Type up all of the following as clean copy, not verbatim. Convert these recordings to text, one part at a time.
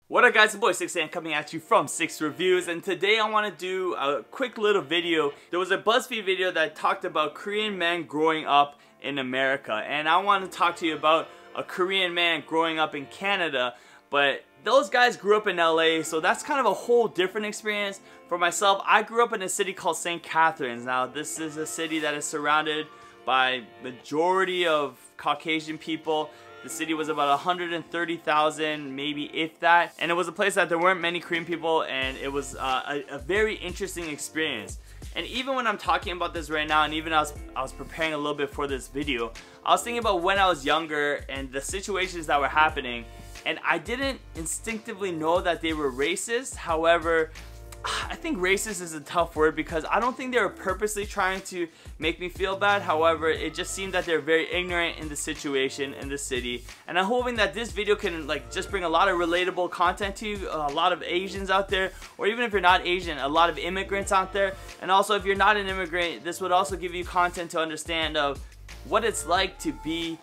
What up guys, it's your boy 6am coming at you from 6 Reviews, and today I want to do a quick little video. There was a Buzzfeed video that talked about Korean men growing up in America, and I want to talk to you about a Korean man growing up in Canada, but those guys grew up in LA, so that's kind of a whole different experience. For myself, I grew up in a city called St. Catharines. Now this is a city that is surrounded by majority of Caucasian people. The city was about 130,000, maybe if that. And it was a place that there weren't many Korean people, and it was a very interesting experience. And even when I'm talking about this right now, and even I was preparing a little bit for this video, I was thinking about when I was younger and the situations that were happening. And I didn't instinctively know that they were racist. However, I think racist is a tough word because I don't think they were purposely trying to make me feel bad. However, it just seemed that they're very ignorant in the situation in the city. And I'm hoping that this video can just bring a lot of relatable content to you, a lot of Asians out there, or even if you're not Asian, a lot of immigrants out there. And also if you're not an immigrant, this would also give you content to understand of what it's like to be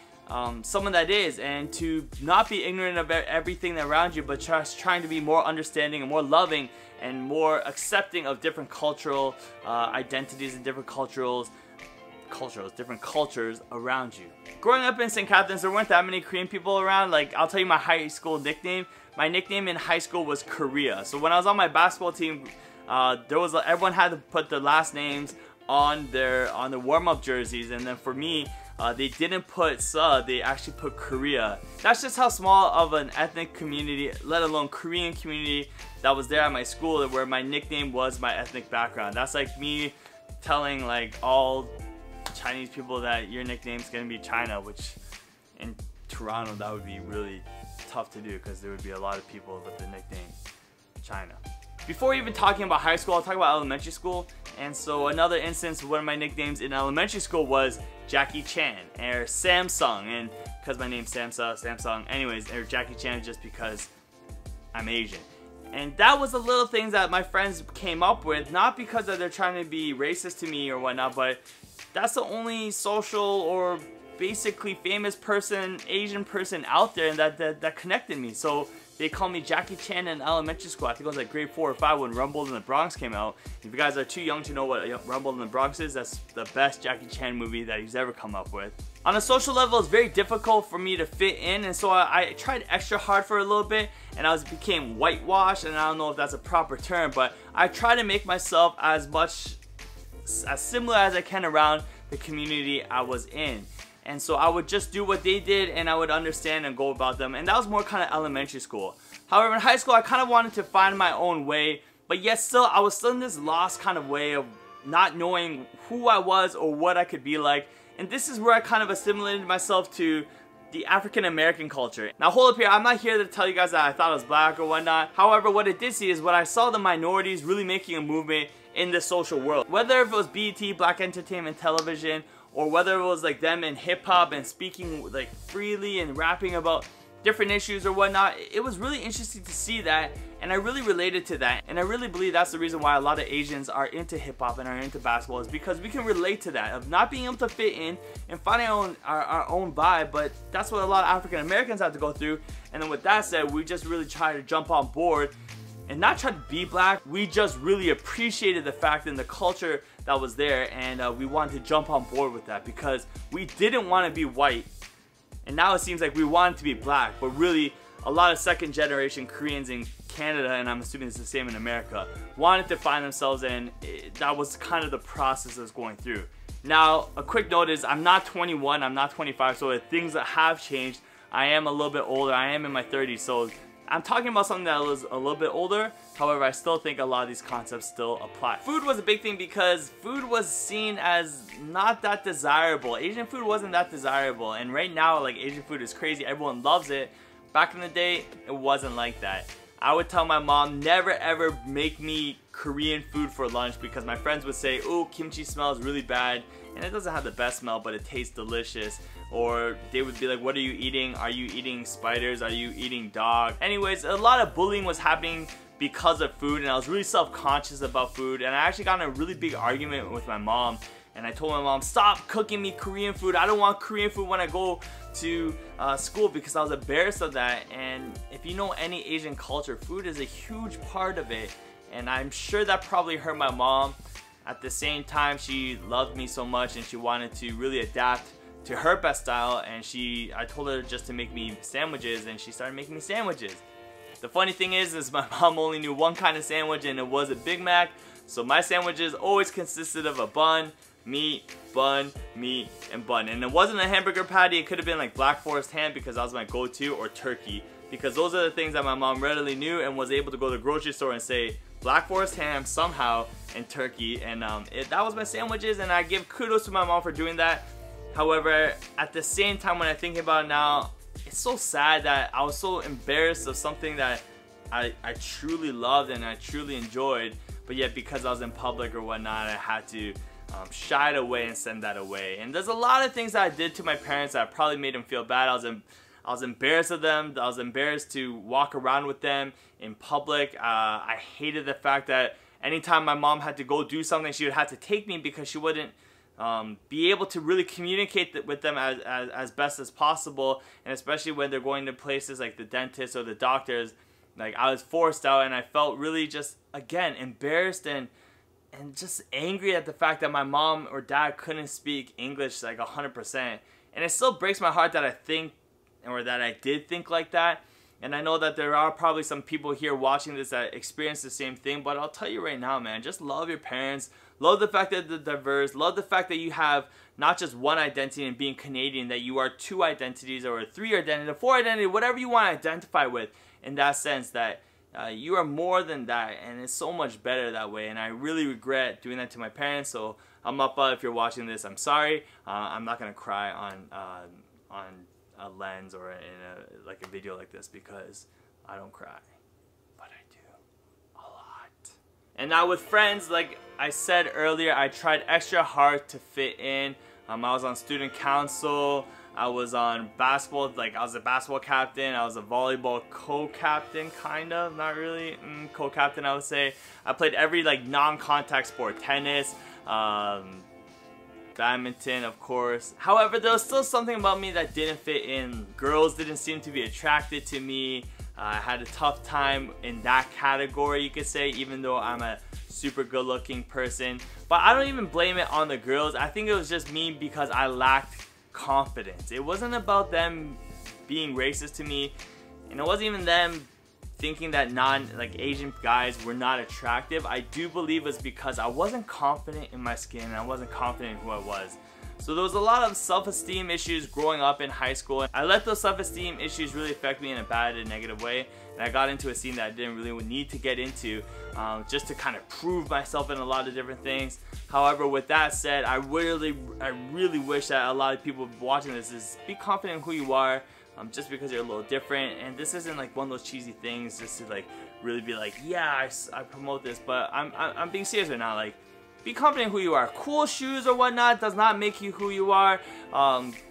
someone that is, and to not be ignorant of everything around you, but just trying to be more understanding and more loving and more accepting of different cultural identities and different different cultures around you. Growing up in St. Catharines, there weren't that many Korean people around. Like, I'll tell you my high school nickname. My nickname in high school was Korea. So when I was on my basketball team, everyone had to put their last names on the warm-up jerseys, and then for me, they didn't put Seoul, they actually put Korea. That's just how small of an ethnic community, let alone Korean community, that was there at my school, where my nickname was my ethnic background. That's like me telling like all Chinese people that your nickname's gonna be China, which in Toronto that would be really tough to do because there would be a lot of people with the nickname China. Before even talking about high school, I'll talk about elementary school. And so another instance, one of my nicknames in elementary school was Jackie Chan or Samsung, and because my name's Samsung anyways, or Jackie Chan just because I'm Asian. And that was the little things that my friends came up with, not because that they're trying to be racist to me or whatnot, but that's the only social or basically famous person, Asian person out there that connected me. So they called me Jackie Chan in elementary school. I think it was like grade 4 or 5 when Rumble in the Bronx came out. If you guys are too young to know what Rumble in the Bronx is, that's the best Jackie Chan movie that he's ever come up with. On a social level, it's very difficult for me to fit in, and so I tried extra hard for a little bit, and I became whitewashed, and I don't know if that's a proper term, but I try to make myself as similar as I can around the community I was in. And so I would just do what they did, and I would understand and go about them. And that was more kind of elementary school. However, in high school, I kind of wanted to find my own way, but yet still, I was still in this lost kind of way of not knowing who I was or what I could be like. And this is where I kind of assimilated myself to the African American culture. Now hold up here, I'm not here to tell you guys that I thought I was black or whatnot. However, what I did see is when I saw the minorities really making a movement in the social world. Whether if it was BET, Black Entertainment Television, or whether it was like them in hip-hop and speaking like freely and rapping about different issues or whatnot, it was really interesting to see that, and I really related to that. And I really believe that's the reason why a lot of Asians are into hip-hop and are into basketball, is because we can relate to that, of not being able to fit in and finding our own vibe. But that's what a lot of African Americans have to go through. And then with that said, we just really try to jump on board and not try to be black. We just really appreciated the fact and the culture that was there, and we wanted to jump on board with that because we didn't want to be white, and now it seems like we wanted to be black. But really, a lot of second generation Koreans in Canada, and I'm assuming it's the same in America, wanted to find themselves, and that was kind of the process I was going through. Now, a quick note is I'm not 21, I'm not 25, so things that have changed. I am a little bit older, I am in my 30s, so I'm talking about something that was a little bit older. However, I still think a lot of these concepts still apply. Food was a big thing because food was seen as not that desirable. Asian food wasn't that desirable, and right now, like, Asian food is crazy. Everyone loves it. Back in the day, it wasn't like that. I would tell my mom, never ever make me Korean food for lunch, because my friends would say, oh, kimchi smells really bad, and it doesn't have the best smell, but it tastes delicious. Or they would be like, what are you eating? Are you eating spiders? Are you eating dog? Anyways, a lot of bullying was happening because of food, and I was really self-conscious about food, and I actually got in a really big argument with my mom And I told my mom, stop cooking me Korean food. I don't want Korean food when I go to school, because I was embarrassed of that. And if you know any Asian culture, food is a huge part of it. And I'm sure that probably hurt my mom. At the same time, she loved me so much and she wanted to really adapt to her best style, and I told her just to make me sandwiches, and she started making me sandwiches. The funny thing is my mom only knew one kind of sandwich, and it was a Big Mac. So my sandwiches always consisted of a bun, meat, and bun. And it wasn't a hamburger patty. It could have been like Black Forest ham, because that was my go-to, or turkey, because those are the things that my mom readily knew and was able to go to the grocery store and say Black Forest ham somehow and turkey. And that was my sandwiches, and I give kudos to my mom for doing that. However, at the same time, when I think about it now, it's so sad that I was so embarrassed of something that I truly loved and I truly enjoyed, but yet because I was in public or whatnot, I had to shy it away and send that away. And there's a lot of things that I did to my parents that probably made them feel bad. I was embarrassed of them. I was embarrassed to walk around with them in public. I hated the fact that anytime my mom had to go do something, she would have to take me, because she wouldn't be able to really communicate with them as best as possible. And especially when they're going to places like the dentist or the doctors, like I was forced out, and I felt really just, again, embarrassed and just angry at the fact that my mom or dad couldn't speak English like 100%. And it still breaks my heart that I think, or that I did think like that. And I know that there are probably some people here watching this that experience the same thing, but I'll tell you right now, man, just love your parents. Love the fact that they're diverse. Love the fact that you have not just one identity in being Canadian, that you are 2 identities or 3 identities, 4 identities, whatever you want to identify with, in that sense that you are more than that, and it's so much better that way. And I really regret doing that to my parents. So Appa, if you're watching this, I'm sorry. I'm not gonna cry on a lens or in like a video like this, because I don't cry, but I do a lot. And now with friends, like I said earlier, I tried extra hard to fit in. I was on student council. I was on basketball, like I was a basketball captain. I was a volleyball co-captain, kind of, not really, co-captain I would say. I played every like non-contact sport, tennis, badminton, of course. However, there was still something about me that didn't fit in. Girls didn't seem to be attracted to me. I had a tough time in that category, you could say, even though I'm a super good looking person. But I don't even blame it on the girls. I think it was just me, because I lacked confidence. It wasn't about them being racist to me, and it wasn't even them thinking that Asian guys were not attractive. I do believe it was because I wasn't confident in my skin, and I wasn't confident in who I was. So there was a lot of self-esteem issues growing up in high school. I let those self-esteem issues really affect me in a bad and negative way, and I got into a scene that I didn't really need to get into, just to kind of prove myself in a lot of different things. However, with that said, I really wish that a lot of people watching this is be confident in who you are, just because you're a little different. And this isn't like one of those cheesy things just to like really be like, yeah, I promote this, but I'm being serious right now. Like, be confident in who you are. Cool shoes or whatnot does not make you who you are.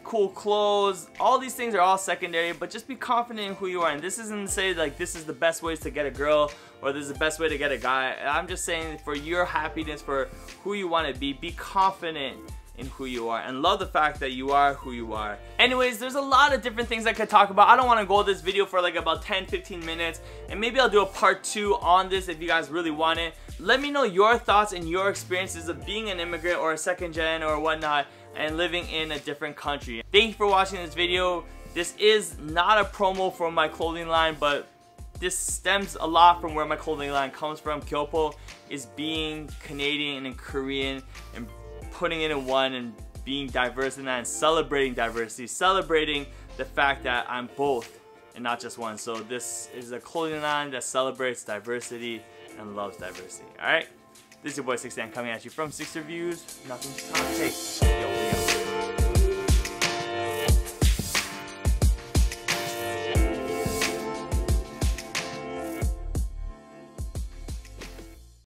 Cool clothes, all these things are all secondary, but just be confident in who you are. And this isn't to say like this is the best ways to get a girl, or this is the best way to get a guy. I'm just saying, for your happiness, for who you want to be confident in who you are, and love the fact that you are who you are. Anyways, there's a lot of different things I could talk about. I don't want to go this video for like about 10-15 minutes, and maybe I'll do a part 2 on this if you guys really want it. Let me know your thoughts and your experiences of being an immigrant or a second gen or whatnot, and living in a different country. Thank you for watching this video. This is not a promo for my clothing line, but this stems a lot from where my clothing line comes from. KYOPO is being Canadian and Korean and putting it in one, and being diverse in that, and celebrating diversity, celebrating the fact that I'm both and not just one. So this is a clothing line that celebrates diversity and loves diversity. Alright? This is your boy SelfEsteem coming at you from 6 Reviews. Nothing to take.